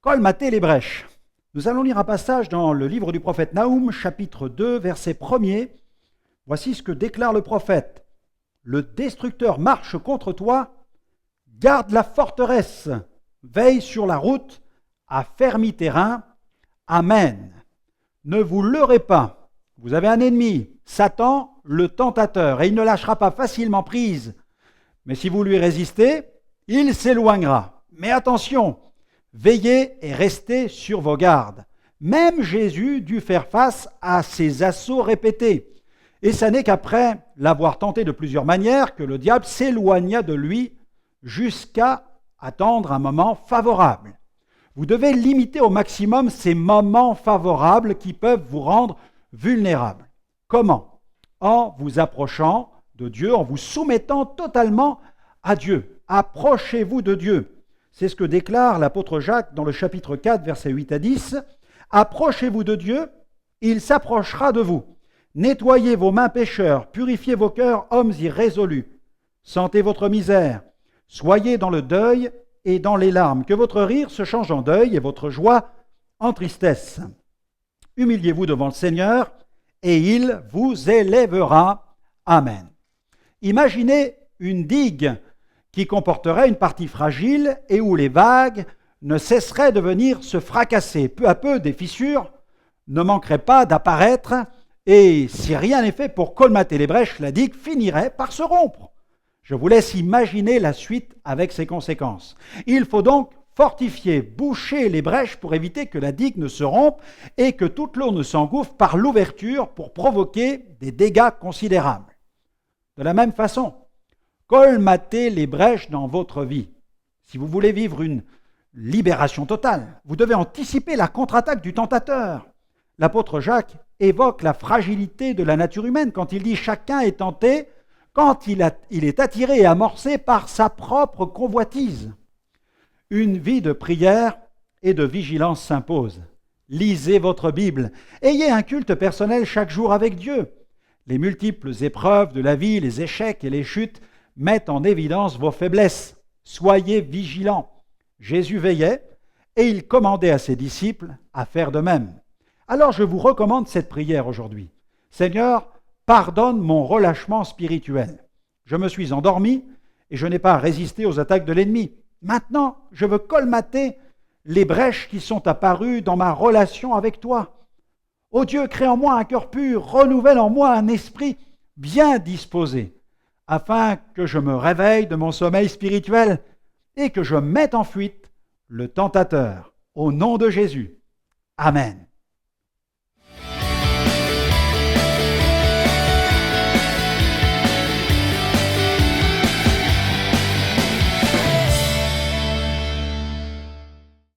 Colmater les brèches. Nous allons lire un passage dans le livre du prophète Naoum, chapitre 2, verset 1er. Voici ce que déclare le prophète. Le destructeur marche contre toi, garde la forteresse, veille sur la route, affermis terrain. Amen. Ne vous leurrez pas. Vous avez un ennemi, Satan, le tentateur, et il ne lâchera pas facilement prise. Mais si vous lui résistez, il s'éloignera. Mais attention, veillez et restez sur vos gardes. Même Jésus dut faire face à ces assauts répétés. Et ce n'est qu'après l'avoir tenté de plusieurs manières que le diable s'éloigna de lui jusqu'à attendre un moment favorable. Vous devez limiter au maximum ces moments favorables qui peuvent vous rendre vulnérables. Comment ? En vous approchant de Dieu, en vous soumettant totalement à Dieu. Approchez-vous de Dieu. C'est ce que déclare l'apôtre Jacques dans le chapitre 4, versets 8 à 10. Approchez-vous de Dieu, il s'approchera de vous. Nettoyez vos mains pécheurs, purifiez vos cœurs, hommes irrésolus. Sentez votre misère, soyez dans le deuil et dans les larmes, que votre rire se change en deuil et votre joie en tristesse. Humiliez-vous devant le Seigneur et il vous élèvera. Amen. Imaginez une digue qui comporterait une partie fragile et où les vagues ne cesseraient de venir se fracasser. Peu à peu, des fissures ne manqueraient pas d'apparaître et si rien n'est fait pour colmater les brèches, la digue finirait par se rompre. Je vous laisse imaginer la suite avec ses conséquences. Il faut donc fortifier, boucher les brèches pour éviter que la digue ne se rompe et que toute l'eau ne s'engouffre par l'ouverture pour provoquer des dégâts considérables. De la même façon, colmatez les brèches dans votre vie. Si vous voulez vivre une libération totale, vous devez anticiper la contre-attaque du tentateur. L'apôtre Jacques évoque la fragilité de la nature humaine quand il dit « Chacun est tenté quand il est attiré et amorcé par sa propre convoitise ». Une vie de prière et de vigilance s'impose. Lisez votre Bible. Ayez un culte personnel chaque jour avec Dieu. Les multiples épreuves de la vie, les échecs et les chutes mettent en évidence vos faiblesses. Soyez vigilants. Jésus veillait et il commandait à ses disciples à faire de même. Alors je vous recommande cette prière aujourd'hui. Seigneur, pardonne mon relâchement spirituel. Je me suis endormi et je n'ai pas résisté aux attaques de l'ennemi. Maintenant, je veux colmater les brèches qui sont apparues dans ma relation avec toi. Ô Dieu, crée en moi un cœur pur, renouvelle en moi un esprit bien disposé, afin que je me réveille de mon sommeil spirituel et que je mette en fuite le tentateur. Au nom de Jésus. Amen.